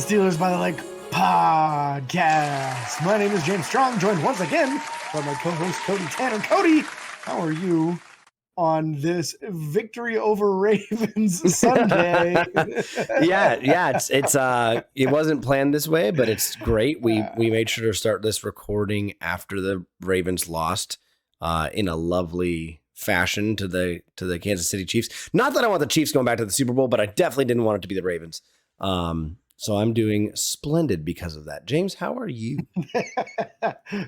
Steelers by the Lake podcast. My name is James Strong, joined once again by my co-host Cody Tanner. Cody, how are you on this victory over Ravens Sunday? It wasn't planned this way, but it's great. We made sure to start this recording after the Ravens lost in a lovely fashion to the Kansas City Chiefs. Not that I want the Chiefs going back to the Super Bowl, but I definitely didn't want it to be the Ravens. So I'm doing splendid because of that. James, how are you?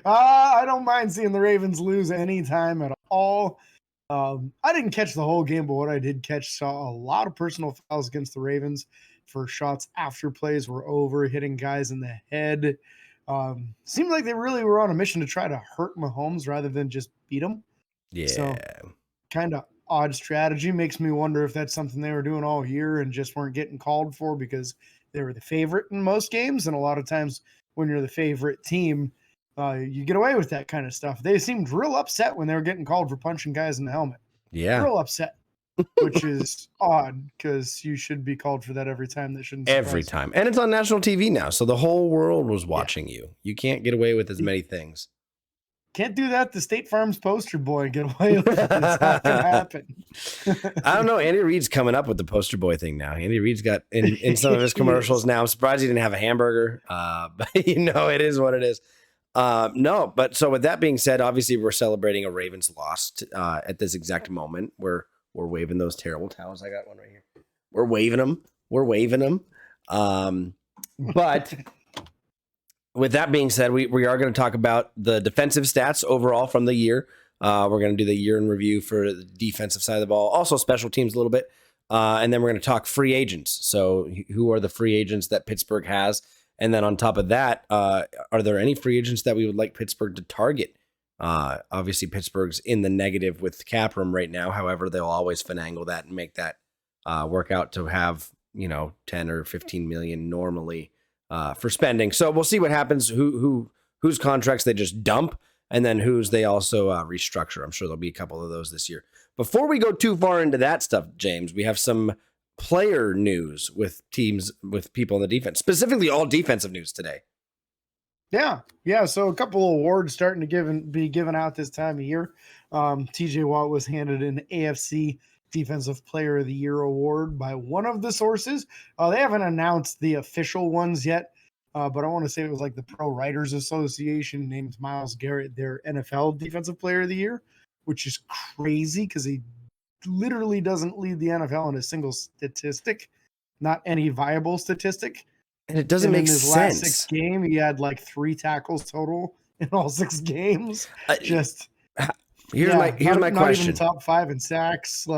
I don't mind seeing the Ravens lose anytime at all. I didn't catch the whole game, but what I did catch saw a lot of personal fouls against the Ravens for shots after plays were over, hitting guys in the head. Seemed like they really were on a mission to try to hurt Mahomes rather than just beat him. Yeah. So kind of odd strategy. Makes me wonder if that's something they were doing all year and just weren't getting called for because they were the favorite in most games. And a lot of times when you're the favorite team, you get away with that kind of stuff. They seemed real upset when they were getting called for punching guys in the helmet. Yeah. Real upset, which is odd because you should be called for that every time. That shouldn't every time. And it's on national TV now. So the whole world was watching you. You can't get away with as many things. Can't do that. The State Farm's poster boy get away with it. It's not going to happen. I don't know. Andy Reid's coming up with the poster boy thing now. Andy Reid's got in some of his commercials now. I'm surprised he didn't have a hamburger. But it is what it is. No, but so with that being said, obviously we're celebrating a Ravens loss at this exact moment. We're waving those terrible towels. I got one right here. We're waving them. But with that being said, we are going to talk about the defensive stats overall from the year. We're going to do the year in review for the defensive side of the ball, also special teams a little bit. And then we're going to talk free agents. So who are the free agents that Pittsburgh has? And then on top of that, are there any free agents that we would like Pittsburgh to target? Obviously, Pittsburgh's in the negative with cap room right now. However, they'll always finagle that and make that work out to have 10 or 15 million normally for spending. So we'll see what happens. Whose contracts they just dump, and then whose they also restructure. I'm sure there'll be a couple of those this year. Before we go too far into that stuff, James, we have some player news with teams, with people in the defense, specifically all defensive news today. Yeah. So a couple of awards starting to be given out this time of year. TJ Watt was handed an AFC Defensive Player of the Year award by one of the sources. They haven't announced the official ones yet, but I want to say it was like the Pro Writers Association named Myles Garrett their NFL Defensive Player of the Year, which is crazy because he literally doesn't lead the NFL in a single statistic, not any viable statistic. And it doesn't make sense. In his last 6 games, he had like 3 tackles total in all 6 games. Here's my question. Not even top 5 in sacks.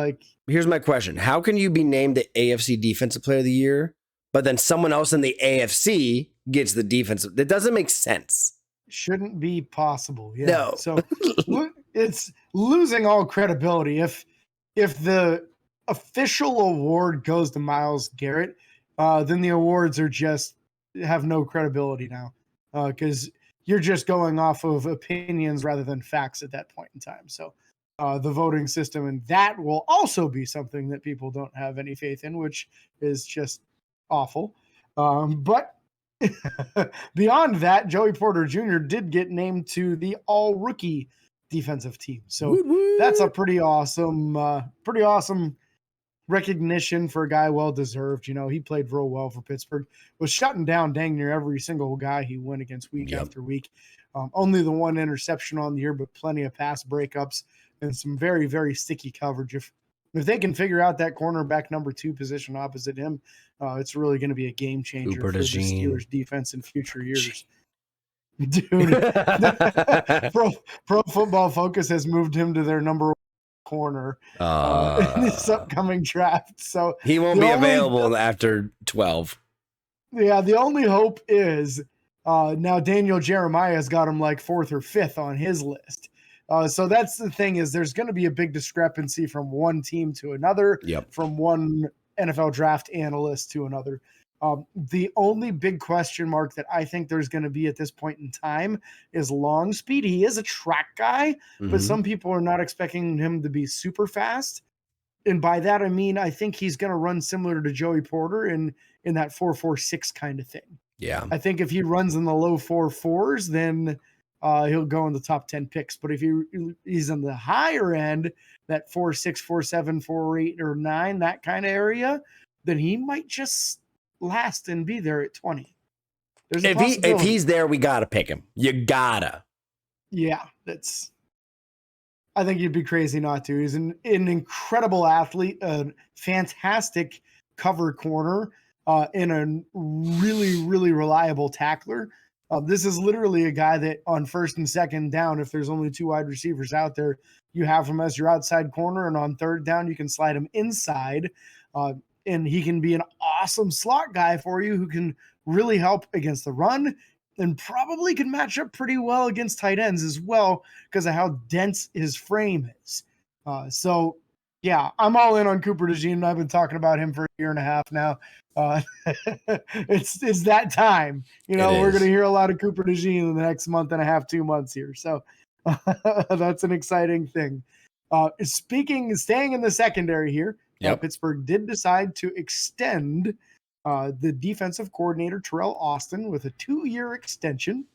Here's my question. How can you be named the AFC Defensive Player of the Year, but then someone else in the AFC gets the defensive? That doesn't make sense. Shouldn't be possible. Yeah. No. So it's losing all credibility. If the official award goes to Myles Garrett, then the awards are just have no credibility now because you're just going off of opinions rather than facts at that point in time. So the voting system, and that will also be something that people don't have any faith in, which is just awful. But beyond that, Joey Porter Jr. did get named to the all-rookie defensive team. So that's a pretty awesome recognition for a guy well-deserved. He played real well for Pittsburgh, was shutting down dang near every single guy he went against week after week. Only the one interception on the year, but plenty of pass breakups and some very, very sticky coverage. If they can figure out that cornerback number 2 position opposite him, it's really going to be a game changer for the Steelers defense in future years. Dude, Pro Football Focus has moved him to their number 1 corner in this upcoming draft. So he won't be available after 12. Yeah, the only hope is now Daniel Jeremiah's got him like 4th or 5th on his list. So that's the thing, is there's going to be a big discrepancy from one team to another, from one NFL draft analyst to another. The only big question mark that I think there's going to be at this point in time is long speed. He is a track guy, but some people are not expecting him to be super fast. And by that I mean I think he's going to run similar to Joey Porter in that 4-4-6 kind of thing. Yeah. I think if he runs in the low 4-4s, then he'll go in the top 10 picks. But if he's in the higher end, that 4-6, 4-7, 4-8, or 9, that kind of area, then he might just last and be there at 20. There's a possibility. If he's there, we gotta pick him. You gotta. Yeah, I think you'd be crazy not to. He's an incredible athlete, a fantastic cover corner, and a really, really reliable tackler. This is literally a guy that on first and second down, if there's only 2 wide receivers out there, you have him as your outside corner, and on third down, you can slide him inside, and he can be an awesome slot guy for you who can really help against the run and probably can match up pretty well against tight ends as well because of how dense his frame is. So, yeah, I'm all in on Cooper DeJean. I've been talking about him for a year and a half now. It's that time. You know, we're going to hear a lot of Cooper DeJean in the next month and a half, 2 months here. So that's an exciting thing. Staying in the secondary here, Pittsburgh did decide to extend the defensive coordinator, Terrell Austin, with a 2-year extension.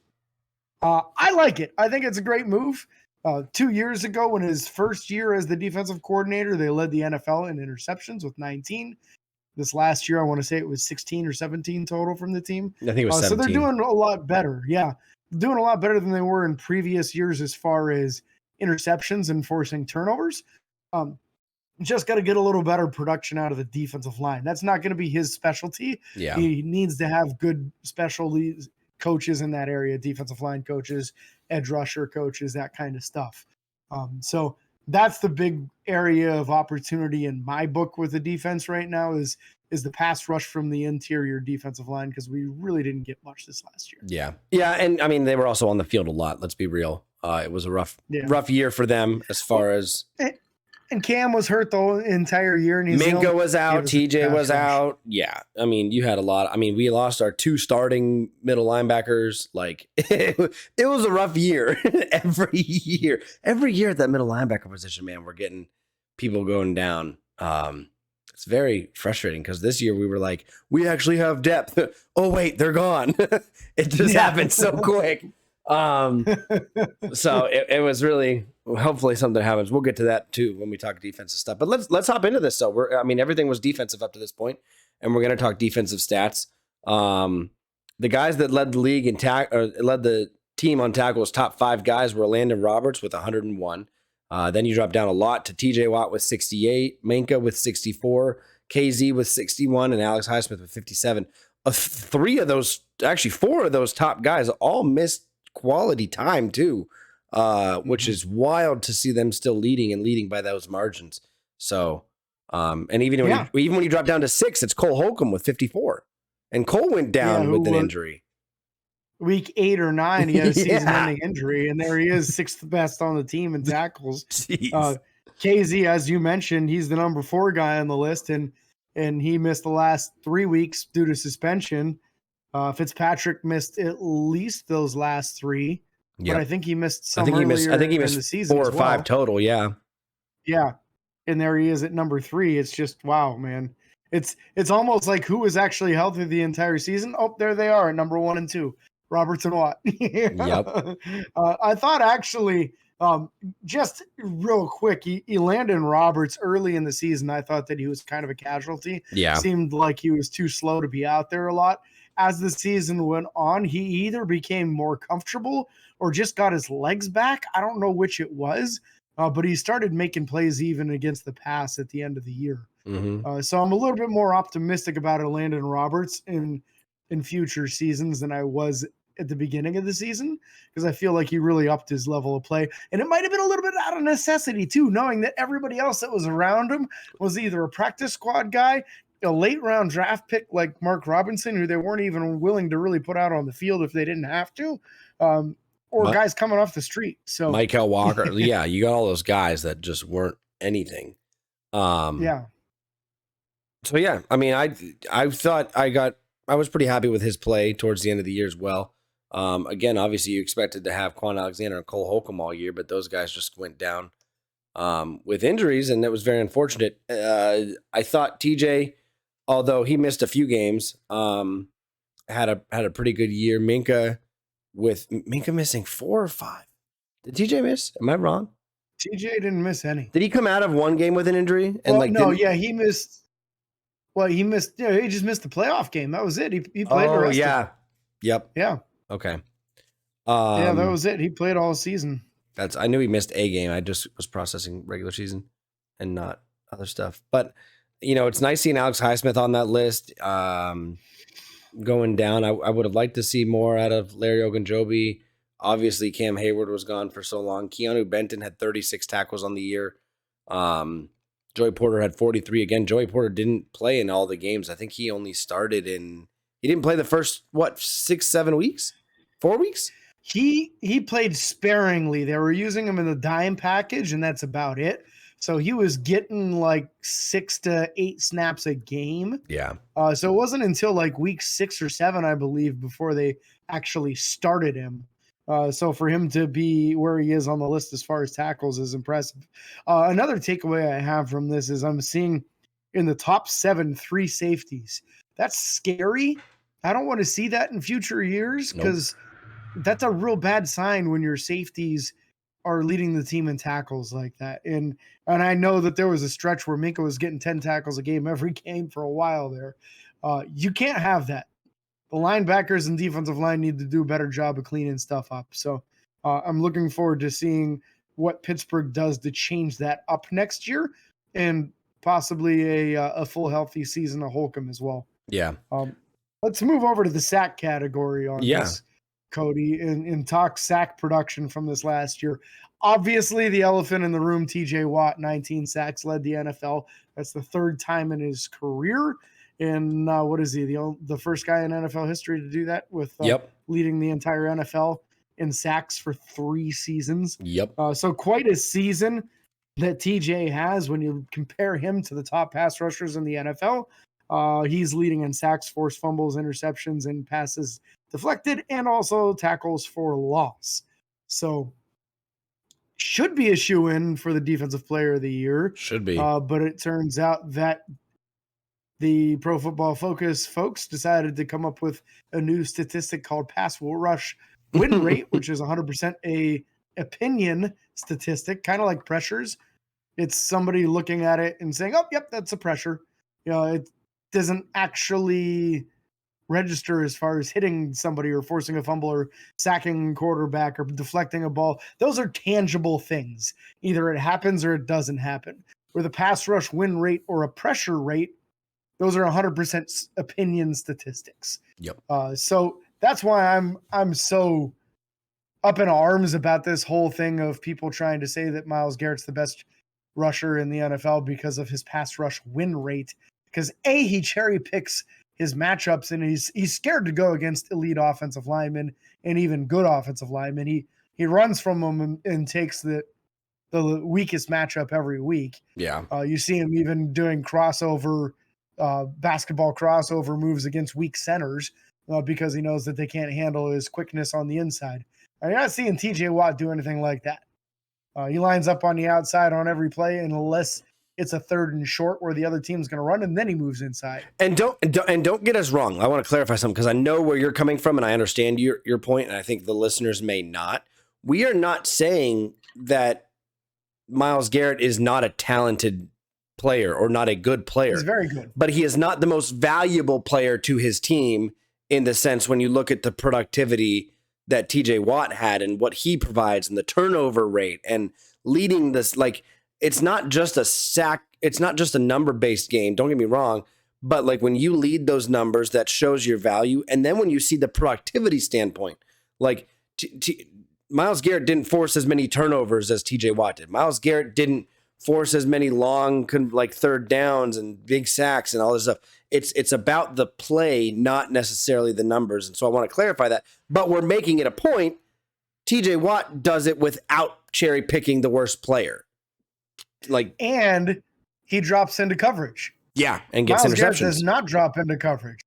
I like it. I think it's a great move. 2 years ago, in his first year as the defensive coordinator, they led the NFL in interceptions with 19. This last year, I want to say it was 16 or 17 total from the team. I think it was 17. So they're doing a lot better. Yeah, doing a lot better than they were in previous years as far as interceptions and forcing turnovers. Just got to get a little better production out of the defensive line. That's not going to be his specialty. Yeah. He needs to have good specialty coaches in that area, defensive line coaches, edge rusher coaches, that kind of stuff. So that's the big area of opportunity in my book with the defense right now is the pass rush from the interior defensive line, because we really didn't get much this last year. Yeah. Yeah. And I mean, they were also on the field a lot. Let's be real. It was a rough year for them as far as. And Cam was hurt the entire year. And Minka was out. TJ was out. Yeah. I mean, you had a lot. I mean, we lost our 2 starting middle linebackers. Like, it was a rough year. Every year at that middle linebacker position, man, we're getting people going down. It's very frustrating because this year we were like, we actually have depth. Oh, wait, they're gone. It just happened so quick. So it was really, hopefully something happens. We'll get to that too when we talk defensive stuff. But let's hop into this. So everything was defensive up to this point, and we're going to talk defensive stats. The guys that led the league in led the team on tackles, top 5 guys were Landon Roberts with 101. Then you drop down a lot to TJ Watt with 68, Minka with 64, KZ with 61, and Alex Highsmith with 57. 4 of those top guys all missed quality time too, which is wild to see them still leading by those margins. So, and even when you drop down to 6, it's Cole Holcomb with 54, and Cole went down with an injury. Week 8 or 9, he had a season-ending injury, and there he is, 6th best on the team in tackles. KZ, as you mentioned, he's the number 4 guy on the list, and he missed the last 3 weeks due to suspension. Fitzpatrick missed at least those last 3, but I think he missed some earlier. I think he missed the season 4 or 5 total. Yeah, and there he is at number 3. It's just wow, man. It's almost like who was actually healthy the entire season. Oh, there they are at number 1 and 2, Roberts and Watt. Yep. I thought actually, just real quick, Landon Roberts early in the season, I thought that he was kind of a casualty. Yeah, seemed like he was too slow to be out there a lot. As the season went on, he either became more comfortable or just got his legs back. I don't know which it was, but he started making plays even against the pass at the end of the year. Mm-hmm. So I'm a little bit more optimistic about Landon Roberts in future seasons than I was at the beginning of the season, because I feel like he really upped his level of play. And it might have been a little bit out of necessity too, knowing that everybody else that was around him was either a practice squad guy, a late round draft pick like Mark Robinson, who they weren't even willing to really put out on the field if they didn't have to, or guys coming off the street. So Michael Walker. Yeah. You got all those guys that just weren't anything. Yeah. So yeah, I mean, I thought I was pretty happy with his play towards the end of the year as well. Again, obviously you expected to have Quan Alexander and Cole Holcomb all year, but those guys just went down with injuries, and that was very unfortunate. I thought TJ, although he missed a few games, had a pretty good year. Minka missing 4 or 5. Did TJ miss? Am I wrong? TJ didn't miss any. Did he come out of one game with an injury? And he missed. Well, he missed. He just missed the playoff game. That was it. He played the rest. Yep. Yeah. Okay. That was it. He played all season. I knew he missed a game. I just was processing regular season and not other stuff. But it's nice seeing Alex Highsmith on that list. Going down, I would have liked to see more out of Larry Ogunjobi. Obviously, Cam Hayward was gone for so long. Keanu Benton had 36 tackles on the year. Joey Porter had 43. Again, Joey Porter didn't play in all the games. I think he only started he didn't play the first, 6-7 weeks? 4 weeks? He played sparingly. They were using him in the dime package, and that's about it. So he was getting like 6 to 8 snaps a game. Yeah. So it wasn't until like week 6 or 7, I believe, before they actually started him. So for him to be where he is on the list as far as tackles is impressive. Another takeaway I have from this is I'm seeing in the top 7, 3 safeties. That's scary. I don't want to see that in future years because that's a real bad sign when your safeties are leading the team in tackles like that. And I know that there was a stretch where Minka was getting 10 tackles a game every game for a while there. You can't have that. The linebackers and defensive line need to do a better job of cleaning stuff up. So I'm looking forward to seeing what Pittsburgh does to change that up next year and possibly a full healthy season of Holcomb as well. Yeah. Let's move over to the sack category on this, Cody, and talk sack production from this last year. Obviously, the elephant in the room, TJ Watt, 19 sacks, led the NFL. That's the 3rd time in his career. And what is he, the first guy in NFL history to do that with leading the entire NFL in sacks for 3 seasons? Yep. So quite a season that TJ has when you compare him to the top pass rushers in the NFL. He's leading in sacks, forced fumbles, interceptions, and passes deflected, and also tackles for loss. So should be a shoe-in for the Defensive Player of the Year. Should be. But it turns out that the Pro Football Focus folks decided to come up with a new statistic called pass rush win rate, which is 100% a opinion statistic, kind of like pressures. It's somebody looking at it and saying, oh, yep, that's a pressure. It doesn't actually register as far as hitting somebody or forcing a fumble or sacking a quarterback or deflecting a ball. Those are tangible things. Either it happens or it doesn't happen. Where the pass rush win rate or a pressure rate, those are 100% opinion statistics. Yep. So that's why I'm so up in arms about this whole thing of people trying to say that Myles Garrett's the best rusher in the NFL because of his pass rush win rate. Because he cherry picks his matchups and he's scared to go against elite offensive linemen and even good offensive linemen. He runs from them and takes the weakest matchup every week. Yeah. You see him even doing basketball crossover moves against weak centers because he knows that they can't handle his quickness on the inside. You're not seeing TJ Watt do anything like that. He lines up on the outside on every play unless it's a 3rd and short where the other team's going to run, and then he moves inside. And don't get us wrong. I want to clarify something because I know where you're coming from, and I understand your point, and I think the listeners may not. We are not saying that Myles Garrett is not a talented player or not a good player. He's very good. But he is not the most valuable player to his team in the sense when you look at the productivity that TJ Watt had and what he provides and the turnover rate and leading this, like, it's not just a sack. It's not just a number-based game. Don't get me wrong. But like when you lead those numbers, that shows your value. And then when you see the productivity standpoint, like Myles Garrett didn't force as many turnovers as TJ Watt did. Myles Garrett didn't force as many long, like 3rd downs and big sacks and all this stuff. It's about the play, not necessarily the numbers. And so I want to clarify that. But we're making it a point. TJ Watt does it without cherry picking the worst player. And he drops into coverage. Yeah, and gets Myles interceptions. Garrett does not drop into coverage.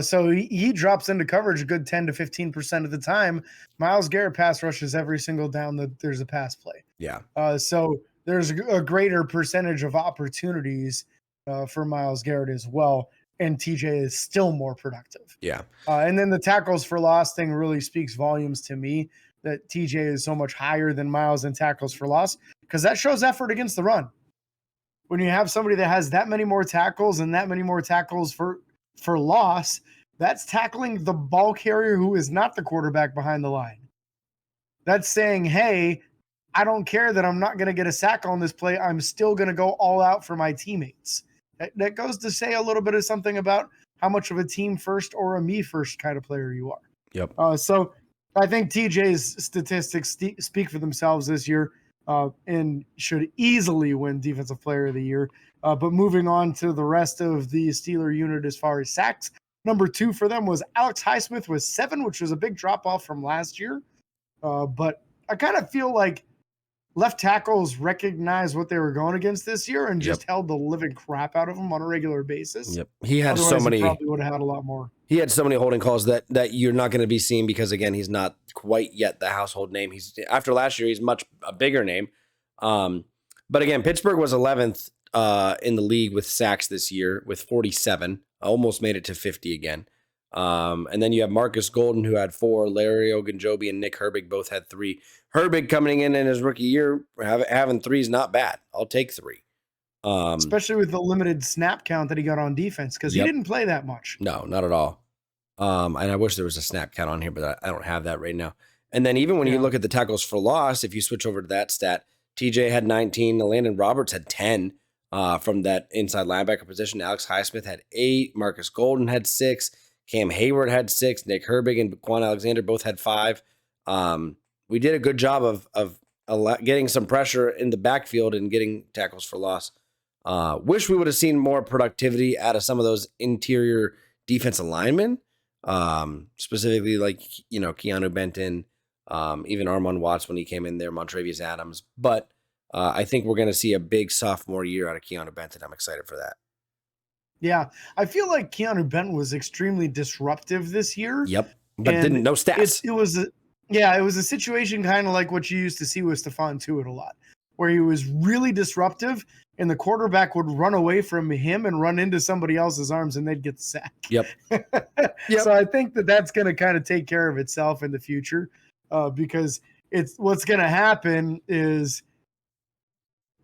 So he drops into coverage a good 10 to 15% of the time. Myles Garrett pass rushes every single down that there's a pass play. Yeah. So there's a greater percentage of opportunities for Myles Garrett as well. And TJ is still more productive. Yeah. And then the tackles for loss thing really speaks volumes to me that TJ is so much higher than Myles in tackles for loss, because that shows effort against the run. When you have somebody that has that many more tackles and that many more tackles for loss, that's tackling the ball carrier who is not the quarterback behind the line. That's saying, hey, I don't care that I'm not going to get a sack on this play. I'm still going to go all out for my teammates. That goes to say a little bit of something about how much of a team first or a me first kind of player you are. Yep. So I think TJ's statistics speak for themselves this year, and should easily win Defensive Player of the Year. But moving on to the rest of the Steeler unit as far as sacks, number 2 for them was Alex Highsmith with 7, which was a big drop off from last year. But I kind of feel like left tackles recognized what they were going against this year and just held the living crap out of them on a regular basis. Yep. He had Otherwise, so many. he probably would have had a lot more. He had so many holding calls that you're not going to be seeing because, again, he's not quite yet the household name. He's after last year, he's much a bigger name. But again, Pittsburgh was 11th in the league with sacks this year with 47. Almost made it to 50 again. And then you have Marcus Golden, who had 4. Larry Ogunjobi and Nick Herbig both had 3. Herbig coming in his rookie year, having 3 is not bad. I'll take 3. Especially with the limited snap count that he got on defense, because he didn't play that much. No, not at all. And I wish there was a snap count on here, but I don't have that right now. And then even when you look at the tackles for loss, if you switch over to that stat, TJ had 19, Landon Roberts had 10 from that inside linebacker position. Alex Highsmith had 8, Marcus Golden had 6, Cam Hayward had 6, Nick Herbig and Quan Alexander both had 5. We did a good job of getting some pressure in the backfield and getting tackles for loss. Wish we would have seen more productivity out of some of those interior defensive linemen, specifically like, Keanu Benton, even Armon Watts when he came in there, Montravius Adams. But I think we're going to see a big sophomore year out of Keanu Benton. I'm excited for that. Yeah, I feel like Keanu Benton was extremely disruptive this year. Yep, but no stats. It was a situation kind of like what you used to see with Stephon Tuitt a lot, where he was really disruptive and the quarterback would run away from him and run into somebody else's arms and they'd get the sack. Yep. So I think that's going to kind of take care of itself in the future, because what's going to happen is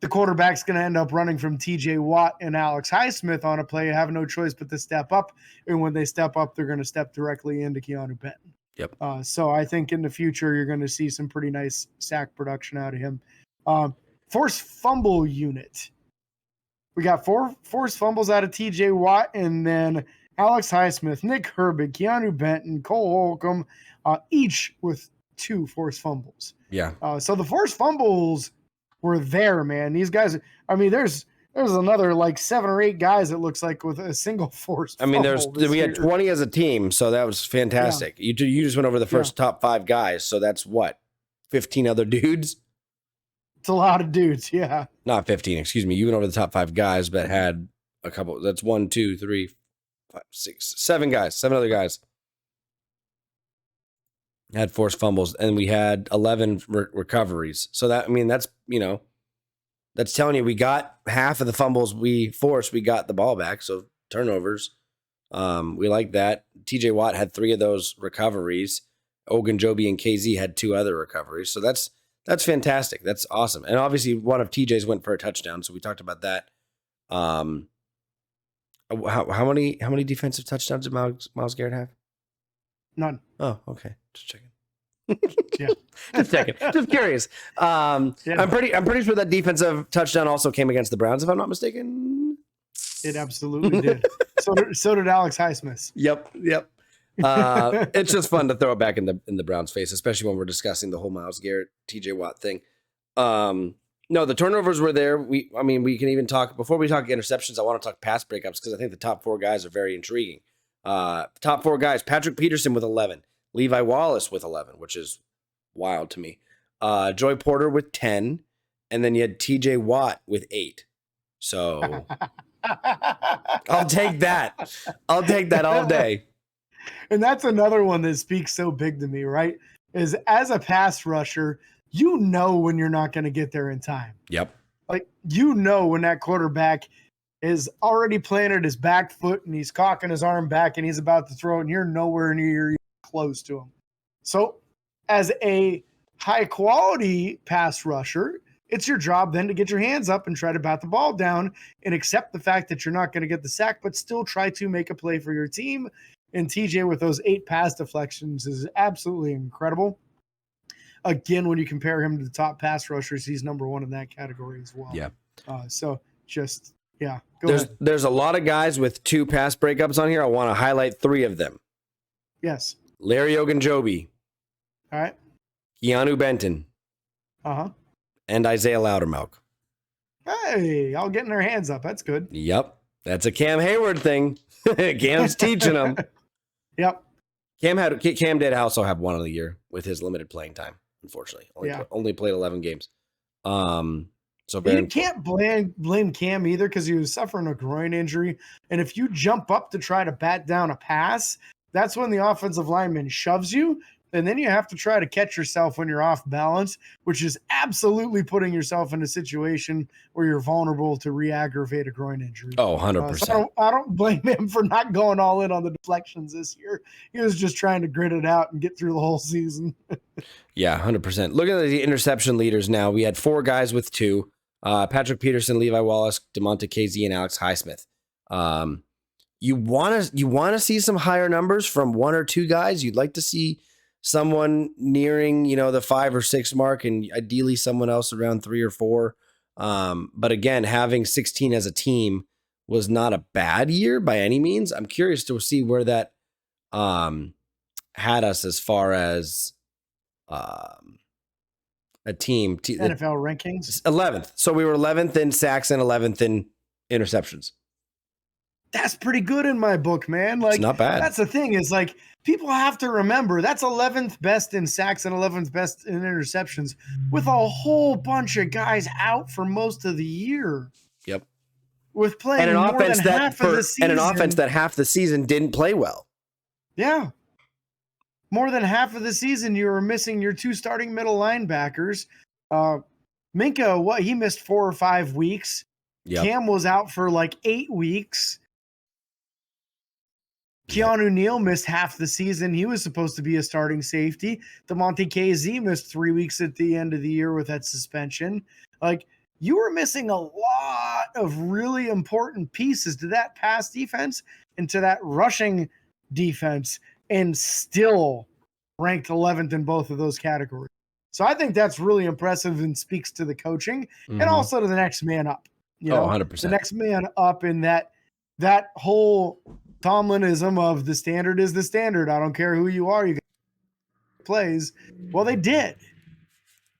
the quarterback's going to end up running from TJ Watt and Alex Highsmith on a play, have no choice but to step up. And when they step up, they're going to step directly into Keanu Benton. Yep. So I think in the future, you're going to see some pretty nice sack production out of him. Forced fumble unit. We got 4 forced fumbles out of TJ Watt, and then Alex Highsmith, Nick Herbig, Keanu Benton, Cole Holcomb, each with 2 forced fumbles. Yeah. So the forced fumbles were there, man. These guys, I mean, there's another like 7 or 8 guys, it looks like, with a single forced fumble. We had 20 as a team, so that was fantastic. Yeah. You just went over the first top 5 guys, so that's what, 15 other dudes? It's a lot of dudes, yeah. Not 15, excuse me. You went over the top 5 guys, but had a couple. That's 1, 2, 3, 5, 6, 7 guys. 7 other guys had forced fumbles, and we had 11 recoveries. So that's that's telling you we got half of the fumbles we forced. We got the ball back. So turnovers, we like that. TJ Watt had 3 of those recoveries. Ogunjobi and KZ had 2 other recoveries. So that's fantastic. That's awesome. And obviously one of TJ's went for a touchdown. So we talked about that. How many defensive touchdowns did Myles Garrett have? None. Oh, okay. Just checking. Yeah. Just checking. Just curious. I'm pretty sure that defensive touchdown also came against the Browns, if I'm not mistaken. It absolutely did. So did Alex Highsmith. Yep. It's just fun to throw it back in the Browns' face, especially when we're discussing the whole Myles Garrett, TJ Watt thing. No, the turnovers were there. We can even talk, before we talk interceptions, I want to talk pass breakups, because I think the top 4 guys are very intriguing. Top 4 guys: Patrick Peterson with 11, Levi Wallace with 11, which is wild to me. Joy Porter with 10, and then you had TJ Watt with 8. So I'll take that. I'll take that all day. And that's another one that speaks so big to me, right? Is as a pass rusher, when you're not going to get there in time. Yep. Like, when that quarterback is already planted his back foot and he's cocking his arm back and he's about to throw it, and you're nowhere near close to him. So as a high quality pass rusher, it's your job then to get your hands up and try to bat the ball down and accept the fact that you're not going to get the sack, but still try to make a play for your team. And TJ with those 8 pass deflections is absolutely incredible. Again, when you compare him to the top pass rushers, he's number 1 in that category as well. Yeah. There's a lot of guys with 2 pass breakups on here. I want to highlight 3 of them. Yes. Larry Ogunjobi. All right. Keanu Benton. Uh-huh. And Isaiah Loudermilk. Hey, all getting their hands up. That's good. Yep. That's a Cam Hayward thing. Cam's teaching them. Yep. Cam did also have 1 of the year with his limited playing time, unfortunately. Only played 11 games. So you can't blame Cam either because he was suffering a groin injury. And if you jump up to try to bat down a pass, that's when the offensive lineman shoves you. And then you have to try to catch yourself when you're off balance, which is absolutely putting yourself in a situation where you're vulnerable to re-aggravate a groin injury. Oh, 100%. So I don't blame him for not going all in on the deflections this year. He was just trying to grit it out and get through the whole season. Yeah, 100%. Looking at the interception leaders now, we had 4 guys with 2. Patrick Peterson, Levi Wallace, DeMonte KZ, and Alex Highsmith. You want to see some higher numbers from 1 or 2 guys. You'd like to see someone nearing, the 5 or 6 mark, and ideally someone else around 3 or 4. But again, having 16 as a team was not a bad year by any means. I'm curious to see where that had us as far as a team. NFL rankings. 11th. So we were 11th in sacks and 11th in interceptions. That's pretty good in my book, man. Like, it's not bad. That's the thing is, like, people have to remember that's 11th best in sacks and 11th best in interceptions with a whole bunch of guys out for most of the year. Yep. With playing and an more offense than half of the season. And an offense that half the season didn't play well. Yeah. More than half of the season, you were missing your 2 starting middle linebackers. Minka, he missed 4 or 5 weeks. Yep. Cam was out for like 8 weeks. Keanu Neal missed half the season. He was supposed to be a starting safety. DeMonte KZ missed 3 weeks at the end of the year with that suspension. Like, you were missing a lot of really important pieces to that pass defense and to that rushing defense, and still ranked 11th in both of those categories. So I think that's really impressive and speaks to the coaching and also to the next man up. 100%. The next man up in that whole Tomlinism of the standard is the standard. I don't care who you are. You got plays. Well, they did.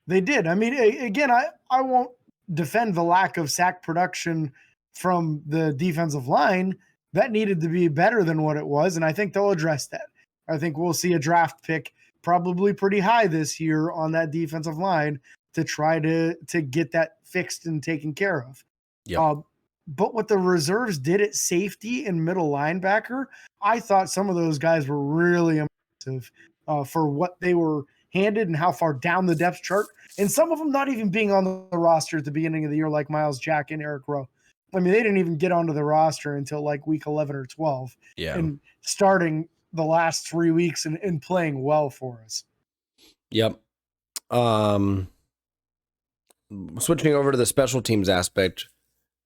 I mean, again, I won't defend the lack of sack production from the defensive line. That needed to be better than what it was, and I think they'll address that. I think we'll see a draft pick probably pretty high this year on that defensive line to try to get that fixed and taken care of. Yep. But what the reserves did at safety and middle linebacker, I thought some of those guys were really impressive for what they were handed and how far down the depth chart. And some of them not even being on the roster at the beginning of the year, like Miles Jack and Eric Rowe. I mean, they didn't even get onto the roster until like week 11 or 12. Yeah. And starting the last 3 weeks and playing well for us. Yep. Switching over to the special teams aspect,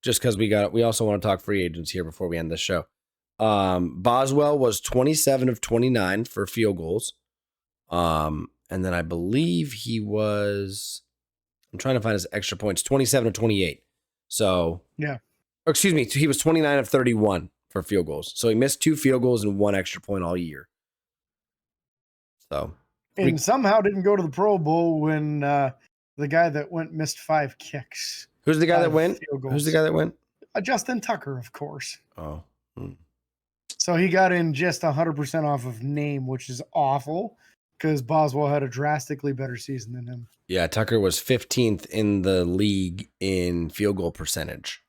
just because we also want to talk free agents here before we end the show. Boswell was 27 of 29 for field goals. And then I believe he was, I'm trying to find his extra points, 27 of 28. So, yeah. Or excuse me, he was 29 of 31 for field goals. So he missed 2 field goals and 1 extra point all year. So, and somehow didn't go to the Pro Bowl when the guy that went missed 5 kicks. Who's the guy that went? Who's the guy that went? Justin Tucker, of course. Oh. So he got in just 100% off of name, which is awful because Boswell had a drastically better season than him. Yeah, Tucker was 15th in the league in field goal percentage.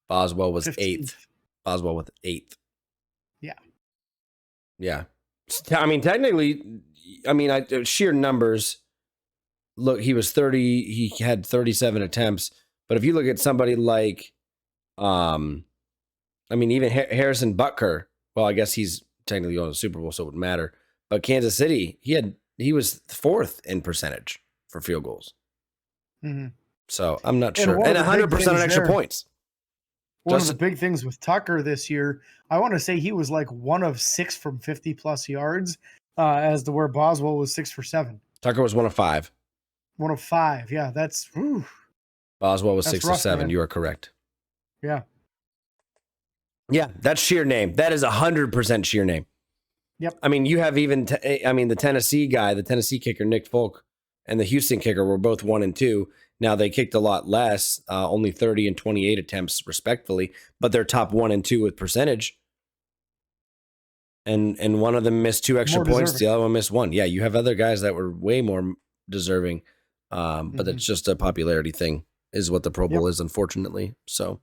Boswell was 8th. Boswell was 8th. Yeah. Yeah. I mean, technically, sheer numbers. Look, he was 30. He had 37 attempts, But if you look at somebody like, I mean, even Harrison Butker, well, I guess he's technically going to the Super Bowl, so it wouldn't matter. But Kansas City, he was 4th in percentage for field goals. Mm-hmm. So I'm not And sure. And 100% on extra points. One of the big things with Tucker this year, I want to say he was like 1 of 6 from 50+ yards, as to where Boswell was 6 for 7. Tucker was 1 of 5. 1 of 5. Yeah, that's. Whew. Boswell was 6 of 7. Man. You are correct. Yeah. Yeah, that's sheer name. That is 100% sheer name. Yep. I mean, you have even, the Tennessee guy, the Tennessee kicker, Nick Folk, and the Houston kicker were both 1 and 2. Now they kicked a lot less, only 30 and 28 attempts respectively, but they're top 1 and 2 with percentage. And one of them missed 2 extra points. The other one missed 1. Yeah, you have other guys that were way more deserving, but it's just a popularity thing is what the Pro Bowl is, unfortunately. So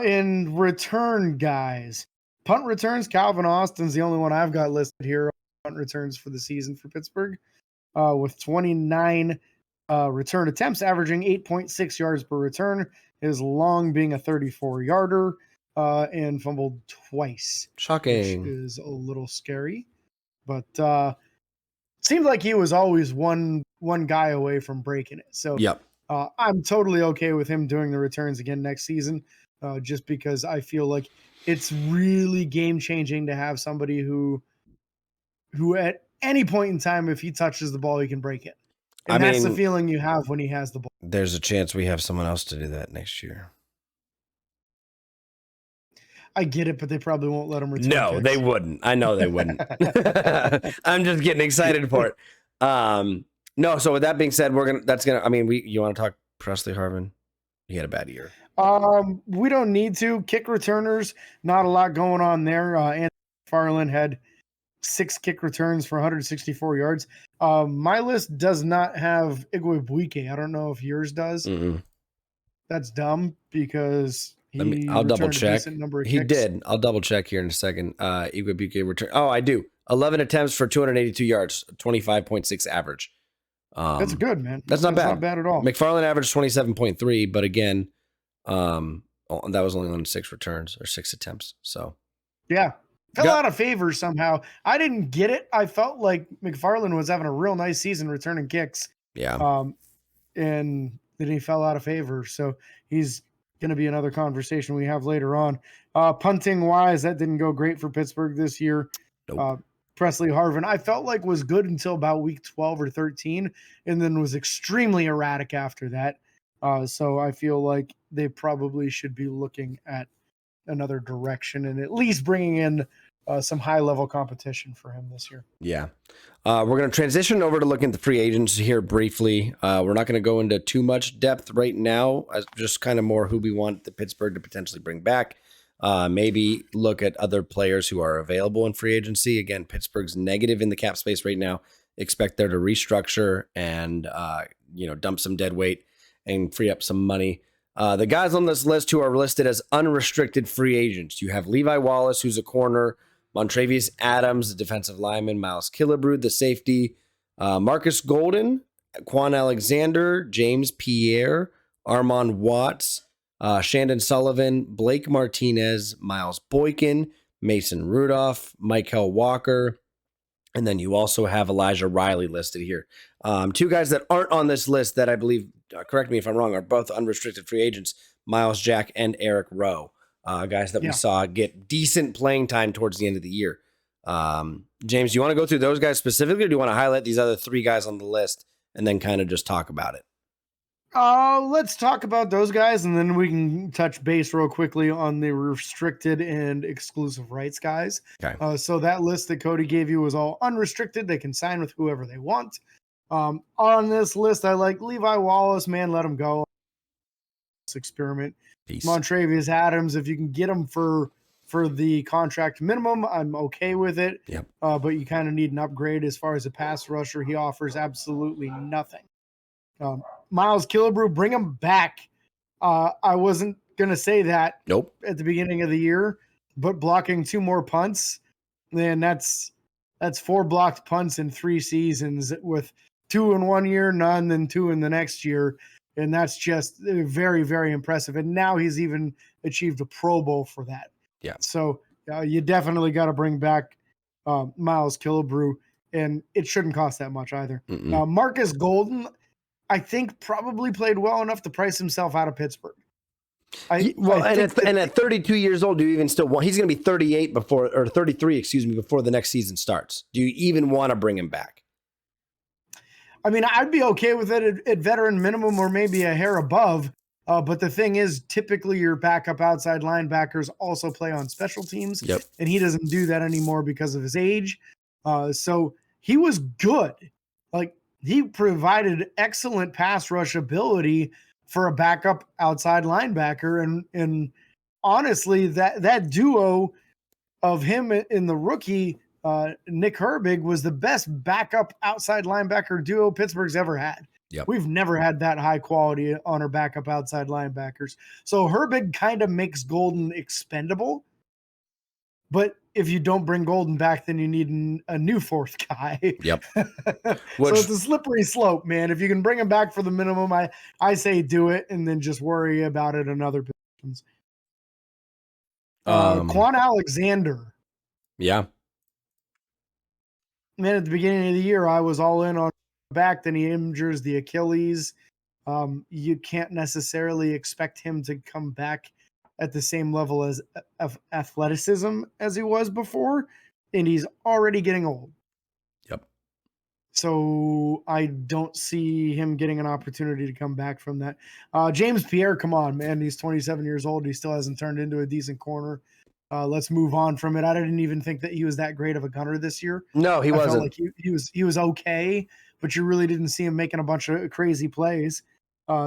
in return, guys, punt returns, Calvin Austin's the only one I've got listed here. Punt returns for the season for Pittsburgh, with 29 return attempts, averaging 8.6 yards per return. His long being a 34-yarder, and fumbled twice. Shocking. Which is a little scary, but seemed like he was always one guy away from breaking it. So yep. I'm totally okay with him doing the returns again next season, just because I feel like it's really game-changing to have somebody who at any point in time, if he touches the ball, he can break it. And that's the feeling you have when he has the ball. There's a chance we have someone else to do that next year. I get it, but they probably won't let him return. No, kicks. They wouldn't. I know they wouldn't. I'm just getting excited for it. No, so with that being said, you want to talk Presley Harvin? He had a bad year. We don't need to. Kick returners, not a lot going on there. Anthony McFarland had 6 kick returns for 164 yards. My list does not have Igwebuike. I don't know if yours does. Mm-mm. That's dumb because I'll double check. He did. I'll double check here in a second. Igwebuike return. Oh, I do. 11 attempts for 282 yards, 25.6 average. That's good, man. That's not bad. Not bad at all. McFarland averaged 27.3, but again, that was only on 6 returns or 6 attempps. So yeah. Fell out of favor somehow. I didn't get it. I felt like McFarland was having a real nice season returning kicks. Yeah. And then he fell out of favor. So he's going to be another conversation we have later on. Punting wise, that didn't go great for Pittsburgh this year. Nope. Presley Harvin, I felt like was good until about week 12 or 13, and then was extremely erratic after that. So I feel like they probably should be looking at another direction and at least bringing in some high-level competition for him this year. Yeah. We're going to transition over to looking at the free agents here briefly. We're not going to go into too much depth right now, just kind of more who we want the Pittsburgh to potentially bring back. Maybe look at other players who are available in free agency. Again, Pittsburgh's negative in the cap space right now. Expect there to restructure and, dump some dead weight and free up some money. The guys on this list who are listed as unrestricted free agents, you have Levi Wallace, who's a corner, Montravius Adams, the defensive lineman, Miles Killebrew, the safety, Marcus Golden, Quan Alexander, James Pierre, Armand Watts, Shandon Sullivan, Blake Martinez, Miles Boykin, Mason Rudolph, Michael Walker, and then you also have Elijah Riley listed here. 2 guys that aren't on this list that I believe, correct me if I'm wrong, are both unrestricted free agents, Miles Jack and Eric Rowe, guys that we saw get decent playing time towards the end of the year. James, do you want to go through those guys specifically, or do you want to highlight these other 3 guys on the list and then kind of just talk about it? Let's talk about those guys, and then we can touch base real quickly on the restricted and exclusive rights guys. Okay. So that list that Cody gave you was all unrestricted. They can sign with whoever they want. On this list, I like Levi Wallace. Man, let him go. Experiment. Peace. Montravius Adams, if you can get him for the contract minimum, I'm okay with it. Yep. But you kind of need an upgrade as far as a pass rusher. He offers absolutely nothing. Miles Killebrew, bring him back. I wasn't going to say that at the beginning of the year, but blocking 2 more punts, then that's 4 blocked punts in 3 seasons with 2 in 1 year, none, then 2 in the next year. And that's just very, very impressive. And now he's even achieved a Pro Bowl for that. Yeah. So you definitely got to bring back Miles Killebrew, and it shouldn't cost that much either. Marcus Golden, I think, probably played well enough to price himself out of Pittsburgh. And at 32 years old, do you even still want? He's going to be 38 or 33, before the next season starts. Do you even want to bring him back? I mean, I'd be okay with it at veteran minimum or maybe a hair above. But the thing is, typically your backup outside linebackers also play on special teams. Yep. And he doesn't do that anymore because of his age. So he was good. Like, he provided excellent pass rush ability for a backup outside linebacker. And honestly, that duo of him in the rookie, Nick Herbig, was the best backup outside linebacker duo Pittsburgh's ever had. Yep. We've never had that high quality on our backup outside linebackers. So Herbig kind of makes Golden expendable. But if you don't bring Golden back, then you need a new fourth guy. Yep. So it's a slippery slope, man. If you can bring him back for the minimum, I say do it, and then just worry about it in other positions. Quan Alexander. Yeah. Man, at the beginning of the year, I was all in on back. Then he injures the Achilles. You can't necessarily expect him to come back at the same level of athleticism as he was before, and he's already getting old. Yep. So I don't see him getting an opportunity to come back from that. James Pierre, come on, man. He's 27 years old. He still hasn't turned into a decent corner. Let's move on from it. I didn't even think that he was that great of a gunner this year. No, he wasn't. Felt like he was okay, but you really didn't see him making a bunch of crazy plays.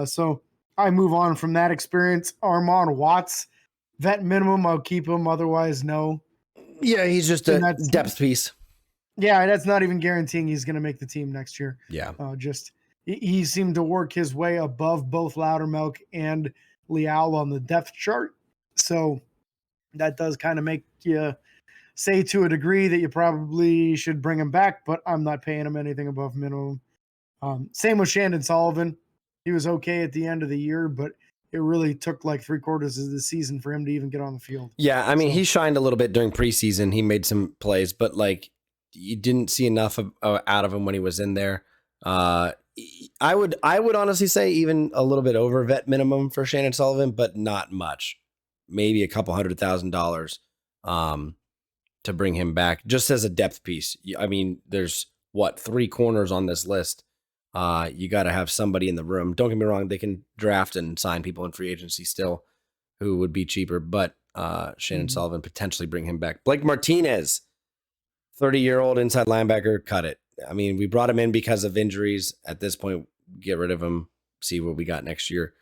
So I move on from that experience. Armon Watts, vet minimum, I'll keep him. Otherwise, no. Yeah, he's just a depth piece. Yeah, that's not even guaranteeing he's going to make the team next year. Yeah. He seemed to work his way above both Loudermilk and Leal on the depth chart. So that does kind of make you say to a degree that you probably should bring him back, but I'm not paying him anything above minimum. Same with Shandon Sullivan. He was okay at the end of the year, but it really took like 3/4 of the season for him to even get on the field. Yeah, I mean, he shined a little bit during preseason. He made some plays, but like you didn't see enough out of him when he was in there. I would honestly say even a little bit over vet minimum for Shandon Sullivan, but not much. Maybe a couple $100,000 to bring him back just as a depth piece. I mean, there's 3 corners on this list. You got to have somebody in the room. Don't get me wrong. They can draft and sign people in free agency still who would be cheaper, but Shandon Sullivan, potentially bring him back. Blake Martinez, 30-year-old inside linebacker, cut it. I mean, we brought him in because of injuries. At this point, get rid of him, see what we got next year.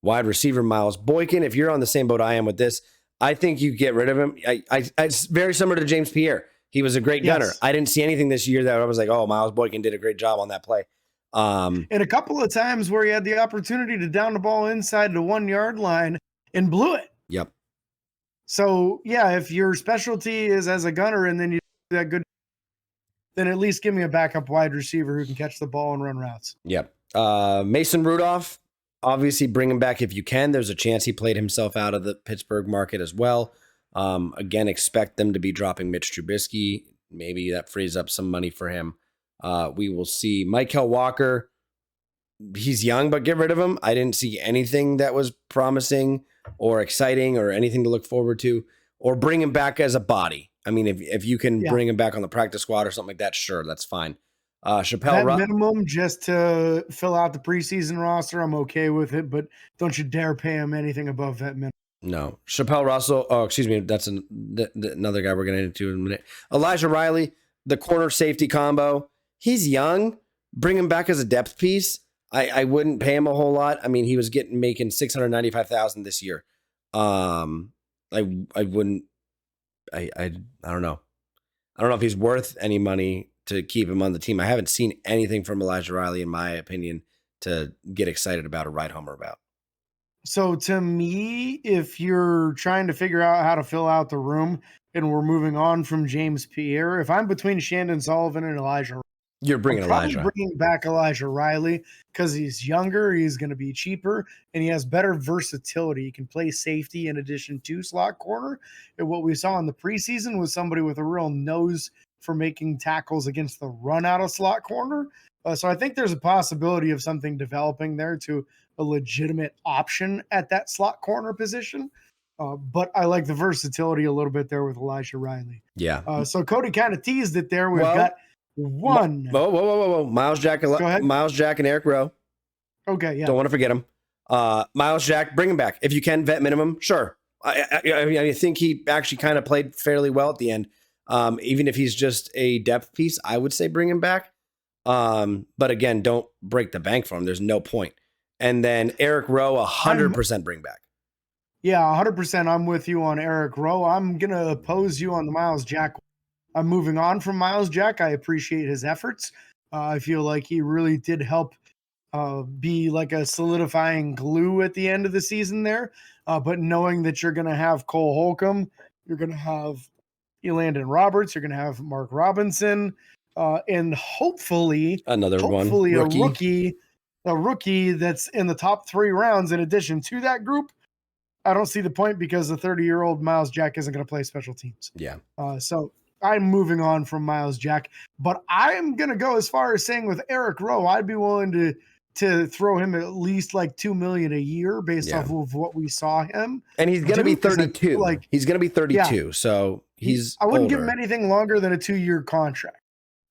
Wide receiver, Miles Boykin. If you're on the same boat I am with this, I think you get rid of him. It's very similar to James Pierre. He was a great gunner. I didn't see anything this year that I was like, oh, Miles Boykin did a great job on that play. And a couple of times where he had the opportunity to down the ball inside the 1 yard line and blew it. Yep. So, yeah, if your specialty is as a gunner and then you do that good, then at least give me a backup wide receiver who can catch the ball and run routes. Yep. Mason Rudolph, obviously bring him back if you can. There's a chance he played himself out of the Pittsburgh market as well. Again, expect them to be dropping Mitch Trubisky. Maybe that frees up some money for him. We will see. Michael Walker, he's young, but get rid of him. I didn't see anything that was promising or exciting or anything to look forward to, or bring him back as a body. I mean, if you can bring him back on the practice squad or something like that, sure, that's fine. Chappelle minimum just to fill out the preseason roster, I'm okay with it, but don't you dare pay him anything above that minimum. No. Chappelle Russell. Oh, excuse me. That's another guy we're going to get into in a minute. Elijah Riley, the corner safety combo. He's young. Bring him back as a depth piece. I wouldn't pay him a whole lot. I mean, he was making $695,000 this year. I wouldn't. I don't know. I don't know if he's worth any money to keep him on the team. I haven't seen anything from Elijah Riley, in my opinion, to get excited about or ride homer about. So to me, if you're trying to figure out how to fill out the room and we're moving on from James Pierre, if I'm between Shandon Sullivan and Elijah, You're I'm bringing probably Elijah. bringing back Elijah Riley because he's younger, he's going to be cheaper, and he has better versatility. He can play safety in addition to slot corner. And what we saw in the preseason was somebody with a real nose for making tackles against the run out of slot corner. So I think there's a possibility of something developing there to a legitimate option at that slot corner position. But I like the versatility a little bit there with Elijah Riley. Yeah. So Cody kind of teased it there. We've Well, got one. Whoa. Go ahead. Miles Jack and Eric Rowe. Okay, yeah. Don't want to forget him. Miles Jack, bring him back. If you can, vet minimum, sure. I think he actually kind of played fairly well at the end. Even if he's just a depth piece, I would say bring him back. But again, don't break the bank for him. There's no point. And then Eric Rowe, 100% bring back. Yeah, 100%. I'm with you on Eric Rowe. I'm going to oppose you on the Miles Jack. I'm moving on from Miles Jack. I appreciate his efforts. I feel like he really did help be like a solidifying glue at the end of the season there. But knowing that you're going to have Cole Holcomb, you're going to have Elandon Roberts, you're going to have Mark Robinson, and hopefully one a rookie that's in the top 3 rounds in addition to that group. I don't see the point because the 30-year-old Miles Jack isn't going to play special teams. Yeah. So I'm moving on from Miles Jack, but I'm going to go as far as saying with Eric Rowe, I'd be willing to throw him at least like $2 million a year based off of what we saw him. And he's going to be 32. Like he's going to be 32. Yeah. So I wouldn't older. give him anything longer than a 2-year contract,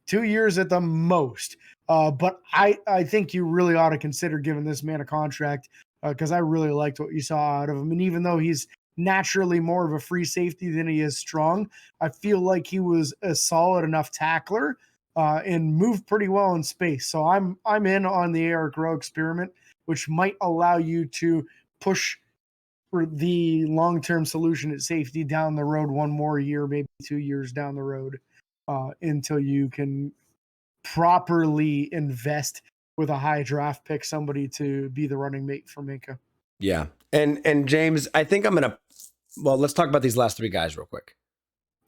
2 years at the most. But I think you really ought to consider giving this man a contract because I really liked what you saw out of him. And even though he's naturally more of a free safety than he is strong, I feel like he was a solid enough tackler and moved pretty well in space. So I'm in on the Eric Rowe experiment, which might allow you to push for the long-term solution at safety down the road one more year, maybe 2 years down the road, until you can properly invest with a high draft pick, somebody to be the running mate for Minkah. Yeah. And James, I think I'm going to, let's talk about these last 3 guys real quick.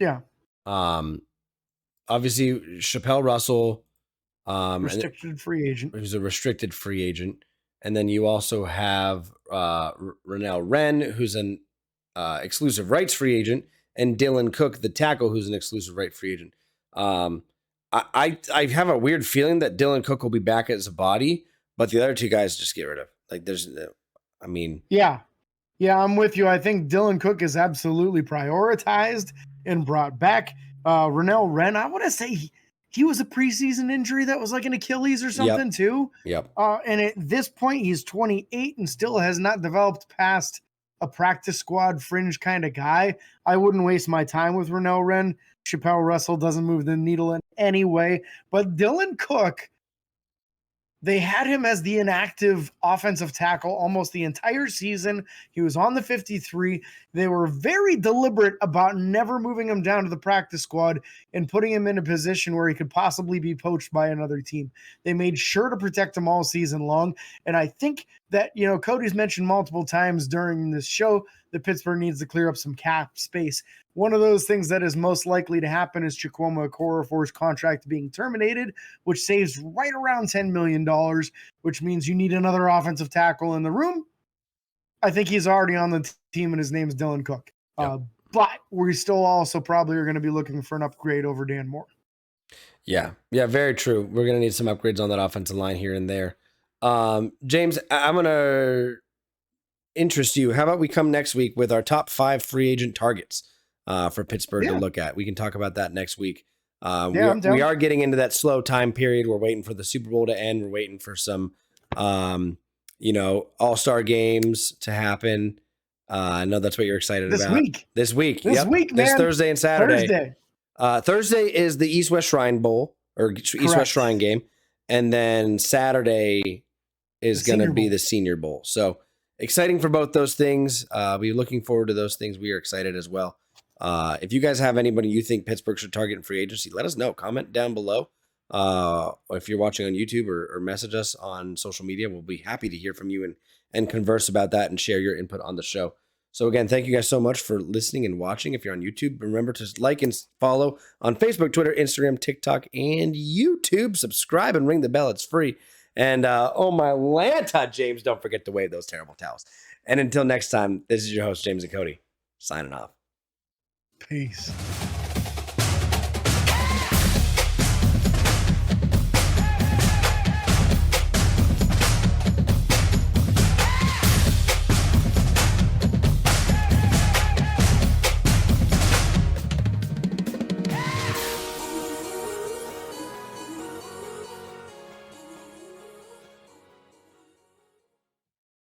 Yeah. Obviously Chappelle Russell, restricted free agent. Who's a restricted free agent. And then you also have Renell Wren, who's an exclusive rights free agent, and Dylan Cook, the tackle, who's an exclusive right free agent. I have a weird feeling that Dylan Cook will be back as a body, but the other 2 guys just get rid of. Like Yeah, I'm with you. I think Dylan Cook is absolutely prioritized and brought back. Renell Wren, I want to say he was a preseason injury that was like an Achilles or something too. Yep. And at this point, he's 28 and still has not developed past a practice squad fringe kind of guy. I wouldn't waste my time with Renell Wren. Chappelle Russell doesn't move the needle in any way. But Dylan Cook, they had him as the inactive offensive tackle almost the entire season. He was on the 53. They were very deliberate about never moving him down to the practice squad and putting him in a position where he could possibly be poached by another team. They made sure to protect him all season long. And I think that, Cody's mentioned multiple times during this show that Pittsburgh needs to clear up some cap space. One of those things that is most likely to happen is Chukwuma Okorafor's contract being terminated, which saves right around $10 million, which means you need another offensive tackle in the room. I think he's already on the team, and his name's Dylan Cook. Yep. But we still also probably are going to be looking for an upgrade over Dan Moore. Yeah, very true. We're going to need some upgrades on that offensive line here and there. James, I'm going to interest you. How about we come next week with our top 5 free agent targets for Pittsburgh to look at? We can talk about that next week. We are getting into that slow time period. We're waiting for the Super Bowl to end. We're waiting for some, all-star games to happen. I know that's what you're excited about. This week, man. This Thursday and Saturday. Thursday is the East-West Shrine Bowl, or East-West Shrine game. And then Saturday is going to be the Senior Bowl. So exciting for both those things. We're looking forward to those things. We are excited as well. If you guys have anybody you think Pittsburgh should target in free agency, let us know. Comment down below. If you're watching on YouTube or message us on social media, we'll be happy to hear from you and converse about that and share your input on the show. So again, thank you guys so much for listening and watching. If you're on YouTube, remember to like and follow on Facebook, Twitter, Instagram, TikTok, and YouTube. Subscribe and ring the bell. It's free. And oh my Lanta, James, don't forget to wave those terrible towels. And until next time, this is your host, James and Cody, signing off. Peace.